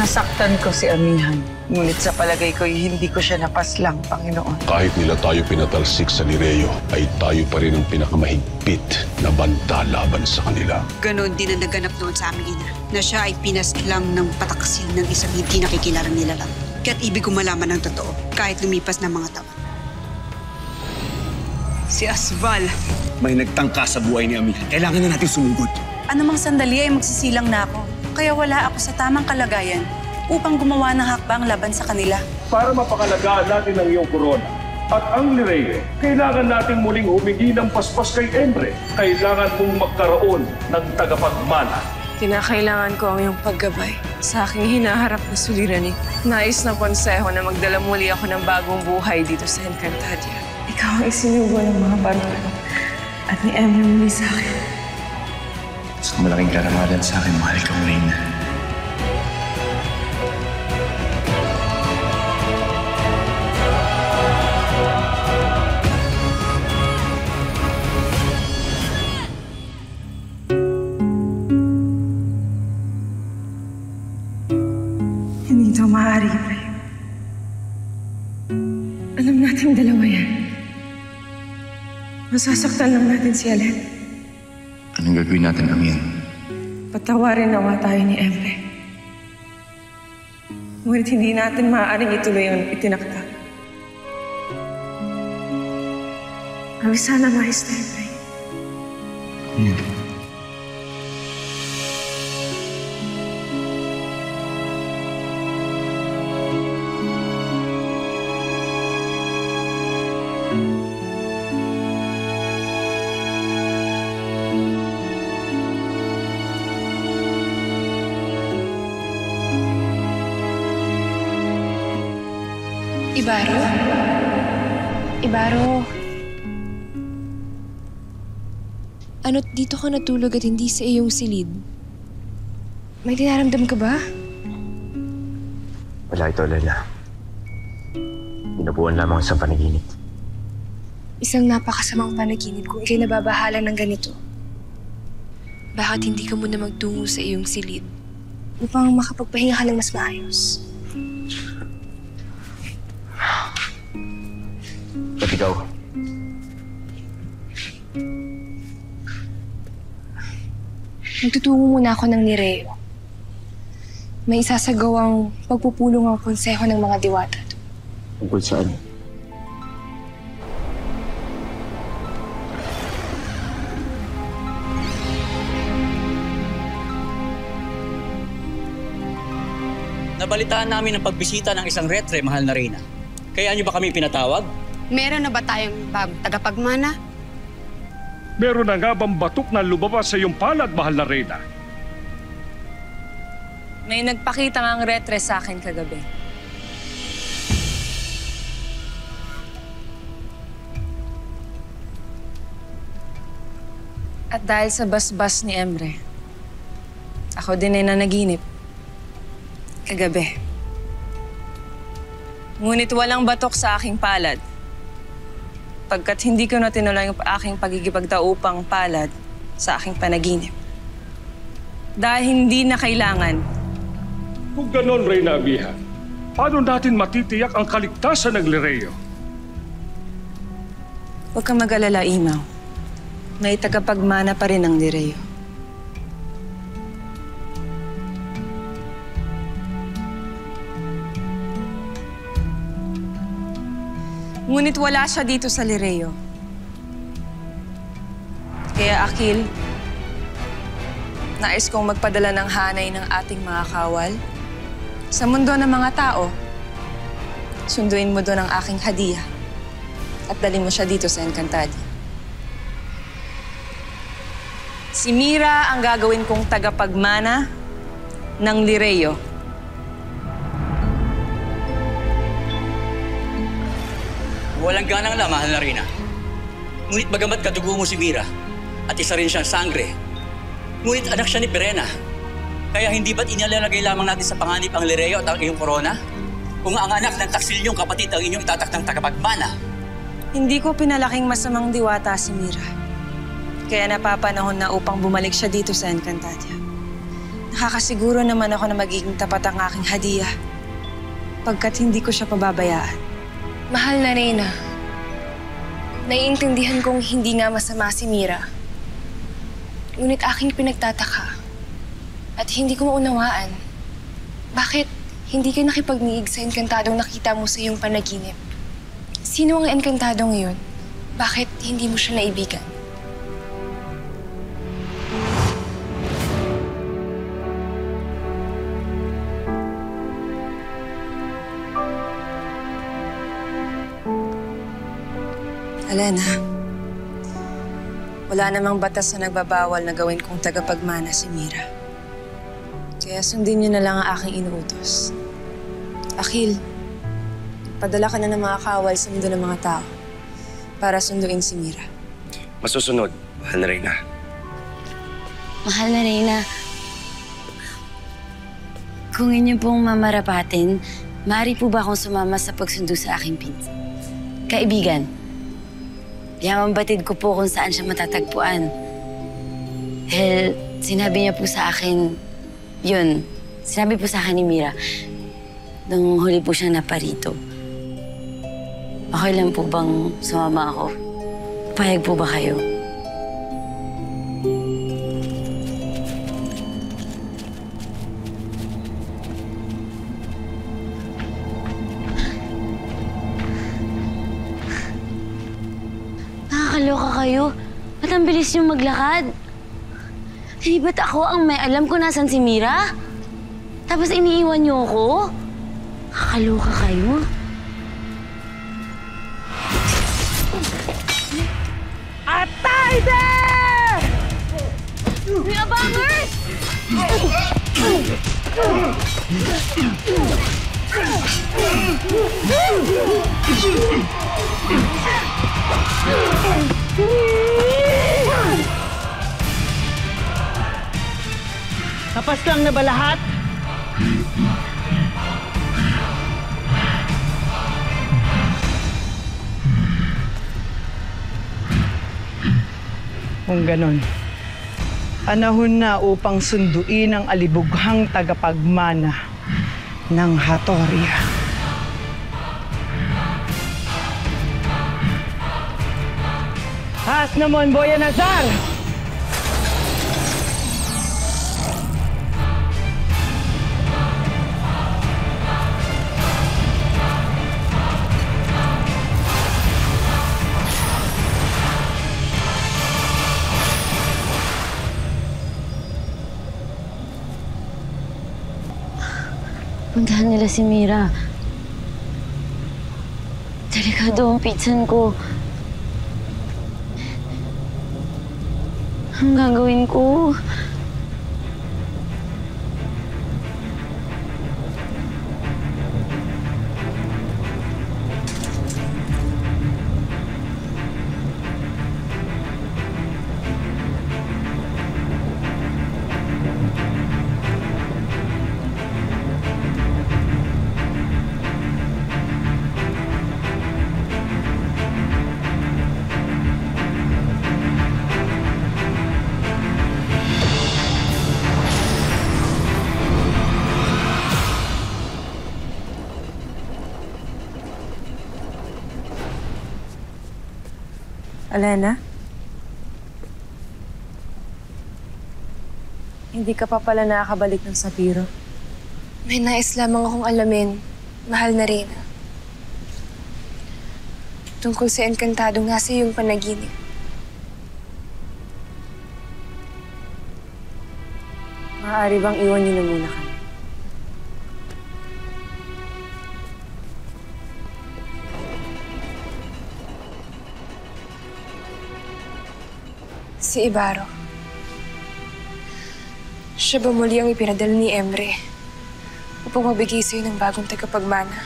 Nasaktan ko si Amihan. Ngunit sa palagay ko, hindi ko siya napaslang, Panginoon. Kahit nila tayo pinatalsik sa Lireo, ay tayo pa rin ang pinakamahigpit na banta laban sa kanila. Ganon din ang naganap noon sa aming ina, na siya ay pinaslang ng pataksil ng isang hindi nakikilalang nilalang. Kaya't ibig ko malaman ng totoo, kahit lumipas ng mga taon. Si Asval. May nagtangka sa buhay ni Amihan. Kailangan na natin sumugod. Anumang sandali ay magsisilang na ako. Kaya wala ako sa tamang kalagayan upang gumawa ng hakbang laban sa kanila. Para mapakalagaan natin ang iyong korona at ang Lireo, kailangan nating muling humingi ng paspas kay Emre. Kailangan mong magkaroon ng tagapagmana. Kinakailangan ko ang iyong paggabay sa aking hinaharap na suliranin. Nais ng konseho na magdala muli ako ng bagong buhay dito sa Encantadia. Ikaw ang isinubo ng mga Barolo at ni Emre muli sa akin. Sa malaking karamalan sa akin, mahal kang Reyna. Hindi ito maaari, Pre. Alam nating dalawa yan. Masasaktan lang natin si Alen. Anong gagawin natin, Amihan? Patawarin nawa tayo ni Emre. Ngunit hindi natin maaaring ituloy ang itinakda. Kami sana maayos tayo, Pre. Amihan. Ibaro? Ibaro? Ano't dito ka natulog at hindi sa iyong silid? May dinaramdam ka ba? Wala ito, Lala. Binabuan lamang sa panaginip. Isang napakasamang panaginip kung ikay nababahala ng ganito. Bakit hindi ka muna magtungo sa iyong silid upang makapagpahinga ka ng mas maayos? Ba't ikaw? Magtutungo muna ako ng Lireo. May isasagawang pagpupulong ang konseho ng mga diwata. Tungkol saan? Nabalitaan namin ang pagbisita ng isang retre, mahal na Reyna. Kaya niyo ba kami pinatawag? Meron na ba tayong tagapagmana? Meron na nga bang batok na lumabas sa iyong palad, mahal na Reyna? May nagpakita ngang retre sa akin kagabi. At dahil sa basbas ni Emre, ako din ay nanaginip kagabi. Ngunit walang batok sa aking palad. Pagkat hindi ko na tinuloy ang aking pagigipagdaupang palad sa aking panaginip. Dahil hindi na kailangan. Kung ganon, Reyna Amihan, paano natin matitiyak ang kaligtasan ng Lireo? Huwag kang mag-alala, Imaw. May tagapagmana pa rin ang Lireo. Ngunit wala siya dito sa Lireo. Kaya, Akil, nais kong magpadala ng hanay ng ating mga kawal sa mundo ng mga tao. Sunduin mo doon ang aking hadiah at dalhin mo siya dito sa Encantadia. Si Mira ang gagawin kong tagapagmana ng Lireo. Walang ganang lang, mahal na Reyna. Ngunit bagamat kadugo mo si Mira at isa rin siyang sangre, ngunit anak siya ni Pirena. Kaya hindi ba't inilalagay lamang natin sa panganib ang Lireo at ang iyong korona? Kung ang anak ng taksilyong kapatid ang inyong itatakdang tagapagmana. Hindi ko pinalaking masamang diwata si Mira. Kaya napapanahon na upang bumalik siya dito sa Encantadia. Nakakasiguro naman ako na magiging tapat ang aking hadiah pagkat hindi ko siya pababayaan. Mahal na Reyna, naiintindihan kong hindi nga masama si Mira. Ngunit aking pinagtataka at hindi ko maunawaan. Bakit hindi ka nakipagniig sa engkantadong nakita mo sa iyong panaginip? Sino ang engkantadong iyon? Bakit hindi mo siya naibigan? Elena, wala namang batas na nagbabawal na gawin kong tagapagmana si Mira. Kaya sundin niyo na lang ang aking inuutos. Akhil, padala ka na ng mga kawal sa mundo ng mga tao para sunduin si Mira. Masusunod, mahal na Reyna. Mahal na Reyna, kung inyo pong mamarapatin, maaari po ba akong sumama sa pagsundo sa aking pinsan? Kaibigan, yamang batid ko po kung saan siya matatagpuan. Dahil sinabi niya po sa akin, sinabi po sa akin ni Mira, nung huli po siyang naparito. Okay lang po bang sumama ako? Payag po ba kayo? Nakakaloka kayo. Ba't ang bilis niyong maglakad? Hindi ba't ako ang may alam kung nasan si Mira? Tapos iniiwan niyo ako? Nakakaloka kayo. Atay there! May abangers! Tapos lang na ba lahat? Kung ganon, panahon na upang sunduin ang alibughang tagapagmana ng Hatoria. Has naman, Boya Nazar! Puntahan nila si Mira. Delikado ang pinsan ko. Ang gagawin ko? Elena? Hindi ka pa pala nakakabalik ng Sapiro. May nais lamang akong alamin, mahal na Reyna. Tungkol sa engkantadong nasa iyong panaginip. Maaari bang iwan niyo na muna kami? Si Ibarro. Siya ba muli ang ipinadala ni Emre upang mabigay sa'yo ng bagong tagapagmana?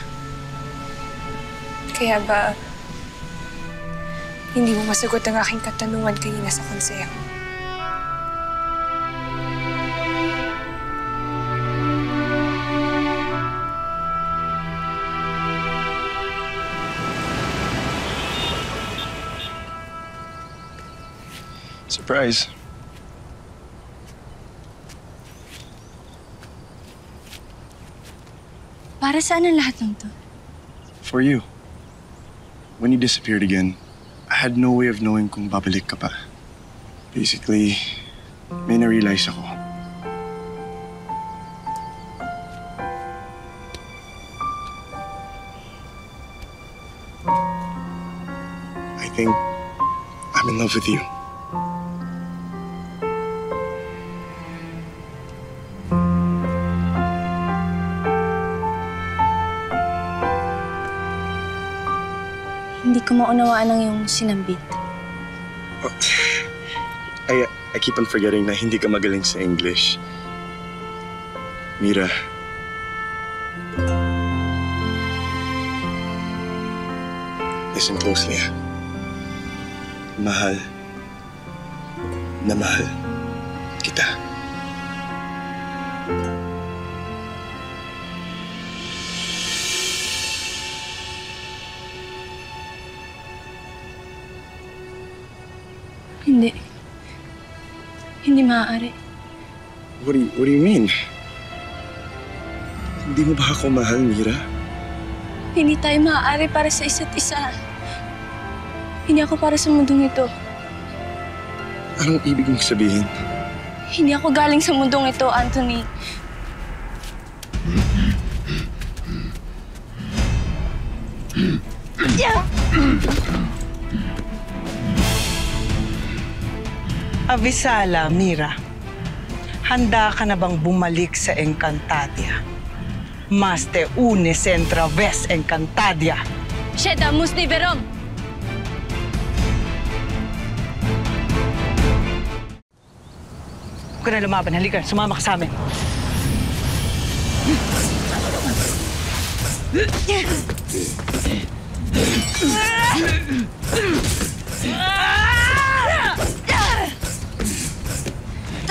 Kaya ba hindi mo masagot ang aking katanungan kanina sa konseho? Surprise. Para saan ang lahat ng to? For you. When you disappeared again, I had no way of knowing kung babalik ka pa. Basically, may na-realize ako. I think I'm in love with you. Hindi ko maunawaan ang iyong sinambit. I keep on forgetting na hindi ka magaling sa English. Mira. Listen closely, ha? Mahal na mahal kita. Hindi. Hindi maaari. What do you mean? Hindi mo ba ako mahal, Mira? Hindi tayo maaari para sa isa't isa. Hindi ako para sa mundong ito. Anong ibig mong sabihin? Hindi ako galing sa mundong ito, Anthony. Avisala, Mira. Handa ka na bang bumalik sa Encantadia? Mas te unes entra ves Encantadia. Sheda, musni verong! Huwag ka na lumaban. Halika, sumama ka sa amin.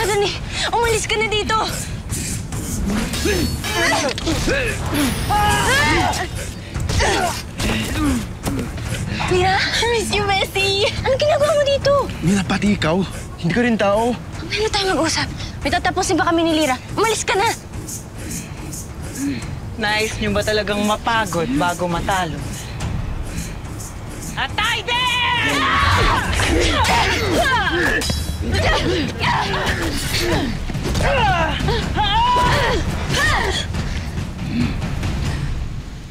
Anthony, umalis ka na dito! Mira, I miss you, Bessie! Anong ginagawa mo dito? Mira, pati ikaw. Hindi ka rin tao. Mamaya na tayo mag-usap. May tatapusin pa kami ni Lyra. Umalis ka na! Nais niyo ba talagang mapagod bago matalo? Atay din!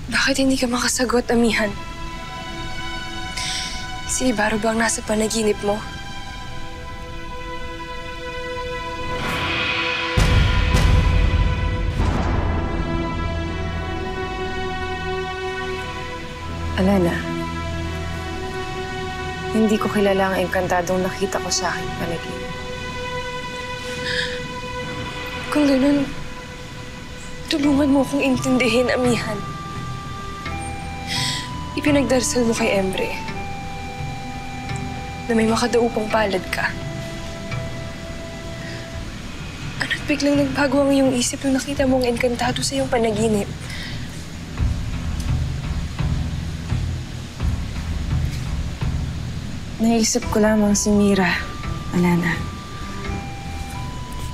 Bakit hindi ka makasagot, amihan? Si Ibarra bang nasa panaginip mo? Alana, hindi ko kilala ang engkantadong nakita ko sa aking panaginip. Kung ganun, tulungan mo akong intindihin, amihan. Ipinagdarasal mo kay Emre na may makadaupang palad ka. Ano't biglang nagbago ang iyong isip nung nakita mong engkantado sa iyong panaginip? Naisip ko lamang si Mira, Alana.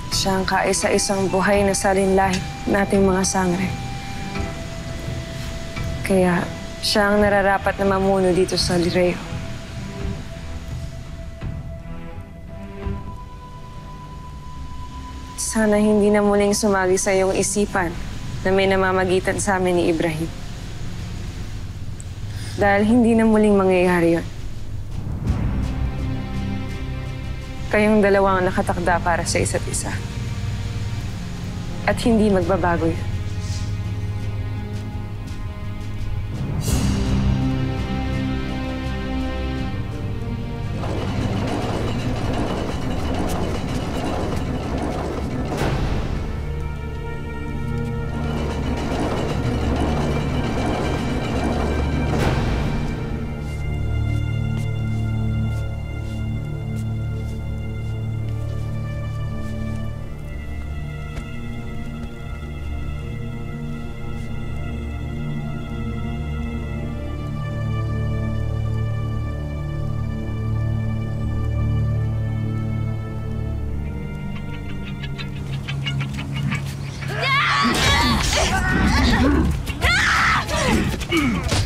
Siya ang kaisa-isang buhay na salinlahi nating mga sangre. Kaya siya ang nararapat na mamuno dito sa Lireo. Sana hindi na muling sumagi sa iyong isipan na may namamagitan sa amin ni Ibrahim. Dahil hindi na muling mangyayari yun. Kayong dalawa ang nakatakda para sa isa't isa. At hindi magbabago yun.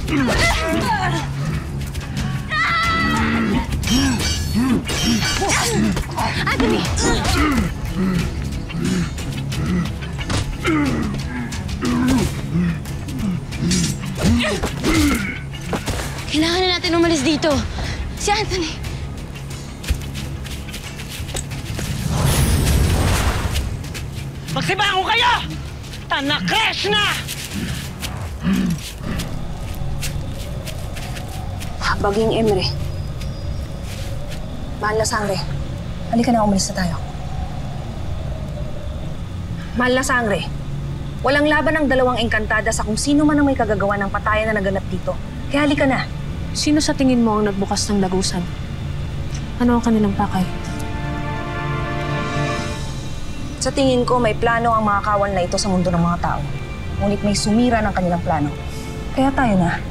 Anthony! Kailangan na natin umalis dito. Si Anthony. Magsibango kayo! Tanakresh na! Baging Emre. Mahal na sangre. Halika na, umalis na tayo. Mahal na sangre. Walang laban ang dalawang engkantada sa kung sino man ang may kagagawa ng patayan na naganap dito. Kaya halika na. Sino sa tingin mo ang nagbukas ng lagusan? Ano ang kanilang pakay? Sa tingin ko, may plano ang mga kawal na ito sa mundo ng mga tao. Ngunit may sumira ng kanilang plano. Kaya tayo na.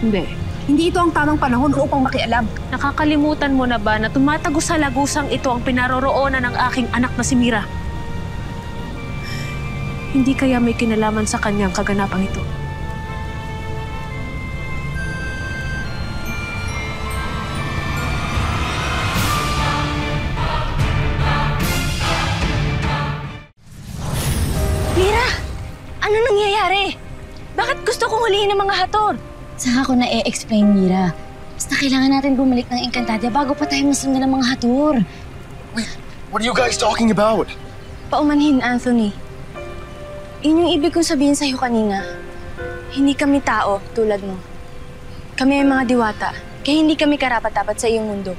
Hindi. Hindi ito ang tamang panahon upang makialam. Nakakalimutan mo na ba na tumatago sa lagusang ito ang pinaroroonan ng aking anak na si Mira? Hindi kaya may kinalaman sa kanyang kaganapang ito? Mira! Ano nangyayari? Bakit gusto kong hulihin ng mga hator? Saka ko na-explain, Mira. Basta kailangan natin bumalik ng Encantadia bago pa tayo masundan ng mga hatur. Wait, what are you guys talking about? Paumanhin, Anthony. Yun yung ibig kong sabihin sa'yo kanina. Hindi kami tao tulad mo. Kami ay mga diwata, kaya hindi kami karapat-dapat sa iyong mundo.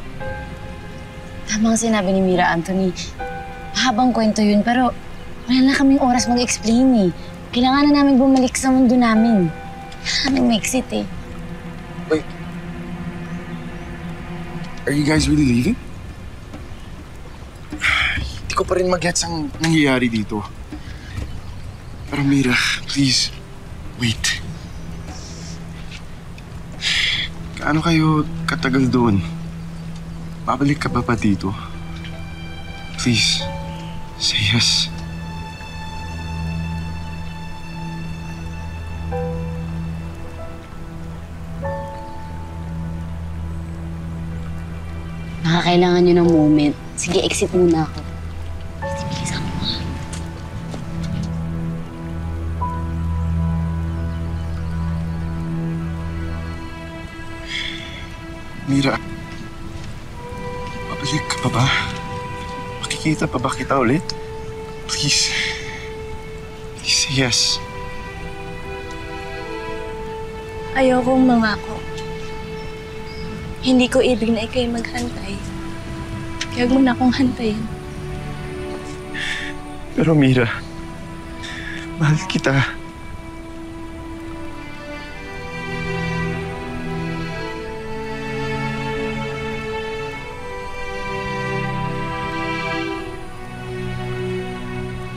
Tama ang sinabi ni Mira, Anthony. Mahabang kwento yun, pero wala na kaming oras mag-explain eh. Kailangan na namin bumalik sa mundo namin. Kailangan namin ma-exit eh. Wait. Are you guys really leaving? Hindi ko pa rin mag-gets ang nangyayari dito. Pero Mira, please, wait. Kaano kayo katagal doon? Babalik ka ba pa dito? Please, say yes. Nakakailangan nyo ng moment. Sige, exit muna ako. Bilisan mo nga. Mira, babalik ka pa ba? Makikita pa ba kita ulit? Please. Please say yes. Ayokong mangako. Hindi ko ibig na ikaw'y maghantay. Kaya huwag mo na akong hantayin. Pero Mira, mahal kita.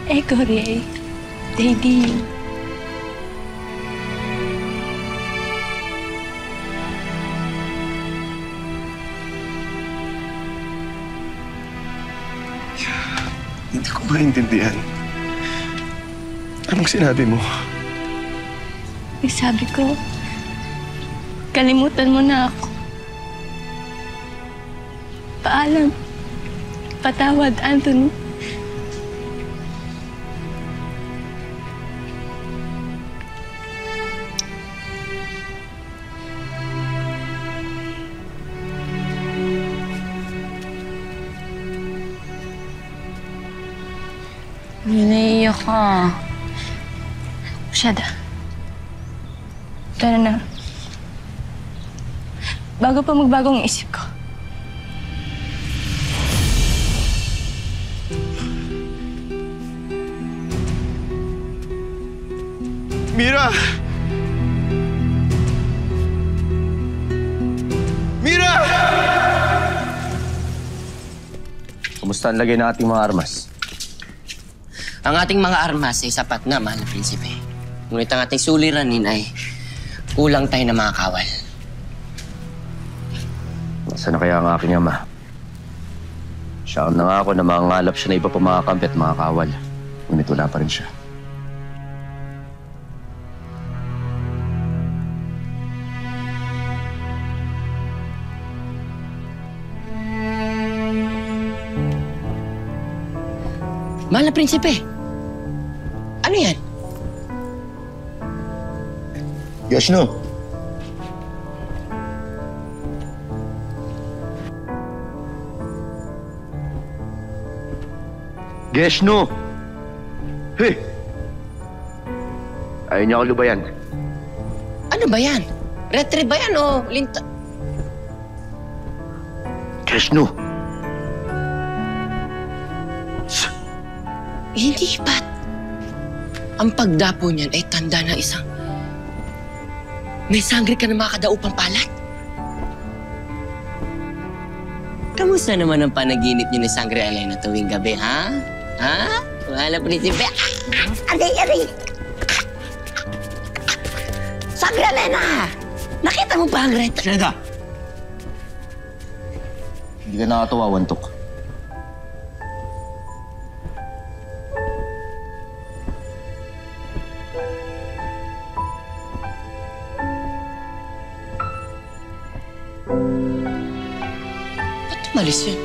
Eko, Ray. Daddy. Hindi ko maintindihan. Anong sinabi mo? Sabi ko, kalimutan mo na ako. Paalam. Patawad, Anthony. Naiiyak ka. Masyada. Tara na. Bago pa magbago ang isip ko. Mira! Mira! Kumusta ang lagay ng ating mga armas? Ang ating mga armas ay sapat na, mahal na prinsipe. Ngunit ang ating suliranin ay kulang tayo ng mga kawal. Nasaan na kaya ang aking ama? Siya ang nangako na mangangalap siya na iba pa mga kampi at mga kawal. Ngunit wala pa rin siya. Mahal na prinsipe. Ano yan? Yoshino! Geshno! Hey! Ayaw niya ako lubayan. Ano ba yan? Retrieve ba yan o linta? Geshno! Hindi ba't? Ang pagdapo niyan ay tanda ng isang may sangre ka na makadaupang palat? Kamusta naman ang panaginip niyo ni Sangre Elena tuwing gabi, ha? Ha? Wala prinsipe. Aray! Sangre Elena! Nakita mo ba ang red? Sheda! Hindi ka nakatawa, Wantok. Ba't umalis yun?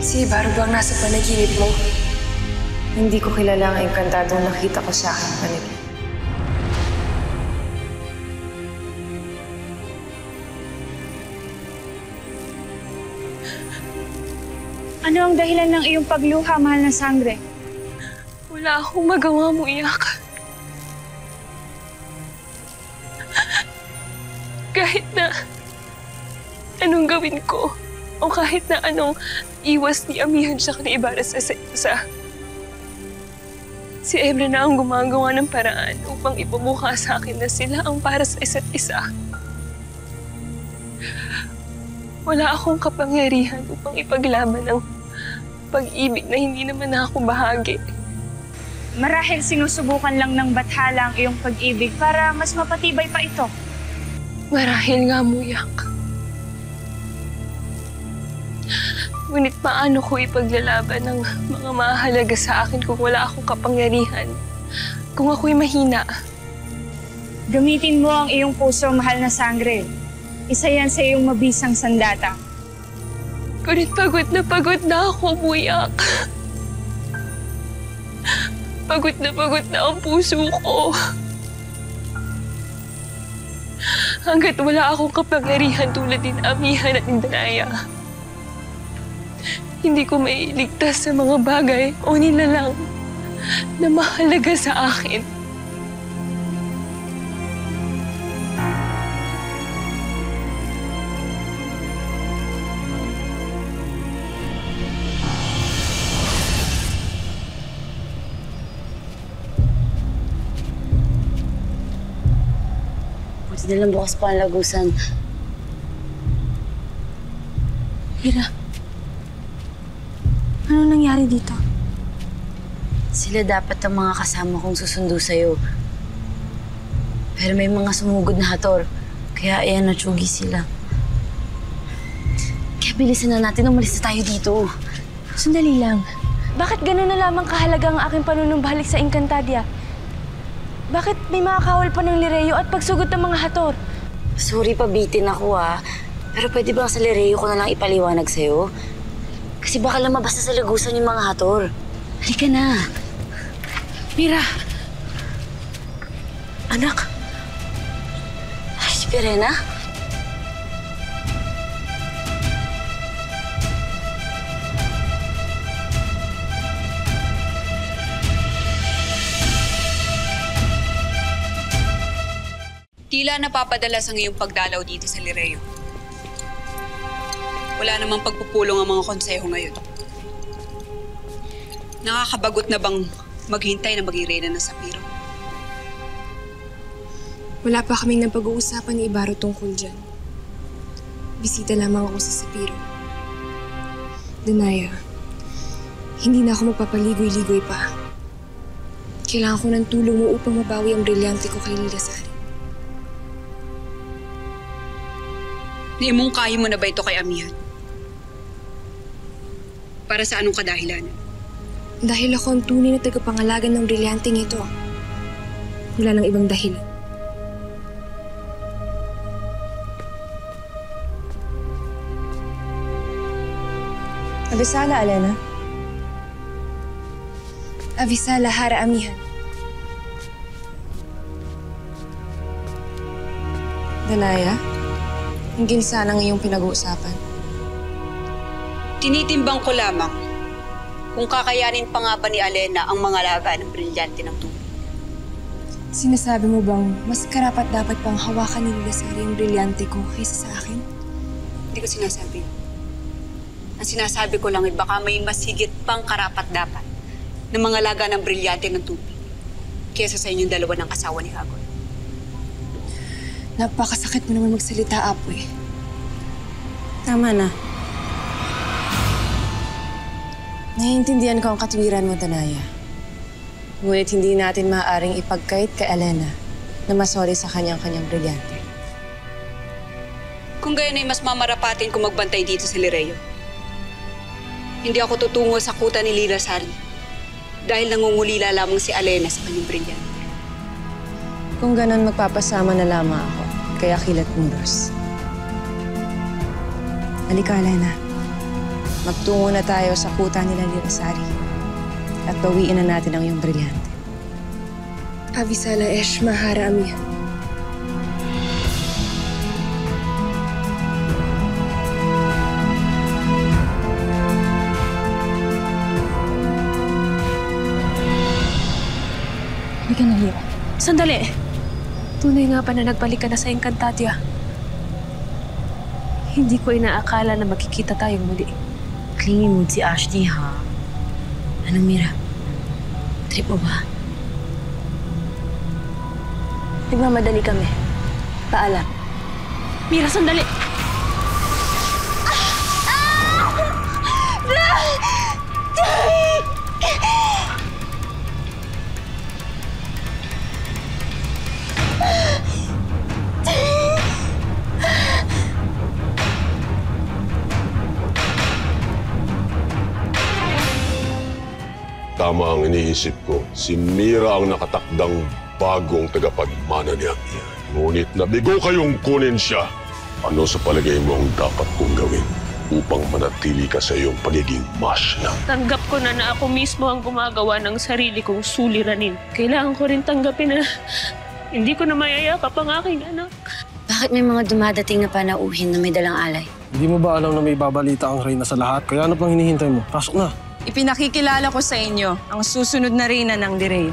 Si Ibarra bang nasa panaginip mo? Hindi ko kilala ang engkantadong nakita ko sa aking panaginip. Ano ang dahilan ng iyong pagluha, mahal na Sangre? Wala akong magawa mo, iyak. Kahit na anong gawin ko, o kahit na anong iwas ni Amihan siya ni Ibarra sa isa't isa, si Ebra na ang gumagawa ng paraan upang ipamukha sa akin na sila ang para sa isa't isa. Wala akong kapangyarihan upang ipaglaban ang pag-ibig na hindi naman ako bahagi. Marahil sinusubukan lang ng bathala ang iyong pag-ibig para mas mapatibay pa ito. Marahil nga, Muyak. Ngunit paano ko ipaglalaban ng mga mahalaga sa akin kung wala akong kapangyarihan? Kung ako'y mahina? Gamitin mo ang iyong puso, mahal na Sangre. Isa yan sa iyong mabisang sandata. Ngunit pagod na ako, Muyak. Pagod na ang puso ko. Hanggat wala akong kapangyarihan tulad din Amihan at Indanaya, hindi ko mailigtas sa mga bagay o nilalang na mahalaga sa akin. Buti na lang bukas pa ang lagusan. Mira, ano nangyari dito? Sila dapat ang mga kasama kong susundo sa'yo. Pero may mga sumugod na hator, kaya ayan natsugi sila. Kaya bilisan na natin, umalis na tayo dito. Sandali lang. Bakit gano'n na lamang kahalaga ang aking panunumbalik sa Encantadia? Bakit may mga kawal pa ng Lireo at pagsugot ng mga hator? Sorry, pabitin ako Pero pwede bang sa Lireo ko na lang ipaliwanag sa'yo? Kasi baka lumabas na sa lagusan yung mga hator. Halika na. Mira! Anak! Ay, si Perena? Tila napapadalas ang iyong pagdalaw dito sa Lireo. Wala namang pagpupulong ang mga konseho ngayon. Nakakabagot na bang maghintay na maging reyna ng Sapiro? Wala pa kaming napag-uusapan ni Ibarra tungkol dyan. Bisita lamang ako sa Sapiro. Danaya, hindi na ako magpapaligoy-ligoy pa. Kailangan ko ng tulong mo upang mabawi ang brilyante ko kay Lilasari. Niimungkahi mo na ba ito kay Amihan? Para sa anong kadahilanan? Dahil ako ang tunay na tagapangalaga ng brilyanteng ito. Wala nang ibang dahilan. Avisala, Alena. Avisala, Hara Amihan. Danaya, hinggil sana ng iyong pinag-uusapan. Tinitimbang ko lamang kung kakayanin pa nga ba ni Alena ang mga laga ng brilyante ng tubig. Sinasabi mo bang mas karapat-dapat pang hawakan ni Lilasari ang brilyante ko kaysa sa akin? Hindi ko sinasabi. Ang sinasabi ko lang ay baka may mas higit pang karapat-dapat ng mga laga ng brilyante ng tubig kaysa sa inyong dalawa ng asawa ni Hagon. Napakasakit mo naman magsalita, Apoy. Tama na. Naiintindihan ko ang katwiran mo, Danaya. Ngunit hindi natin maaaring ipagkait kay Alena na masori sa kanyang brilyante. Kung gayon ay mas mamarapatin kung magbantay dito sa Lireo. Hindi ako tutungo sa kuta ni Lilasari dahil nangungulila lamang si Alena sa kanyang brilyante. Kung ganon, magpapasama na lamang ako kay Akil at Muros. Halika, Alena. Magtungo na tayo sa kuta nila Lilasari at bawiin na natin ang iyong brilyante. Avisala Esh Mahara Amihan. Halika na, Lira. Sandali! Tunay nga pa na nagbalik ka na sa Encantadia. Hindi ko inaakala na makikita tayong muli. Clingy mood si Ashley, ha? Ano, Mira? Trip mo ba? Nagmamadali kami. Paalam. Mira, sandali! Tama ang iniisip ko. Si Mira ang nakatakdang bagong tagapagmana ni Amihan. Ngunit nabigo kayong kunin siya. Ano sa palagay mo ang dapat kong gawin upang manatili ka sa iyong pagiging masna? Tanggap ko na ako mismo ang gumagawa ng sarili kong suliranin. Kailangan ko rin tanggapin na hindi ko na mayayakap ang aking anak. Bakit may mga dumadating na panauhin na may dalang alay? Hindi mo ba alam na may babalita ang reyna sa lahat? Kaya ano pang hinihintay mo? Pasok na. Ipinakikilala ko sa inyo ang susunod na reyna ng Lireo.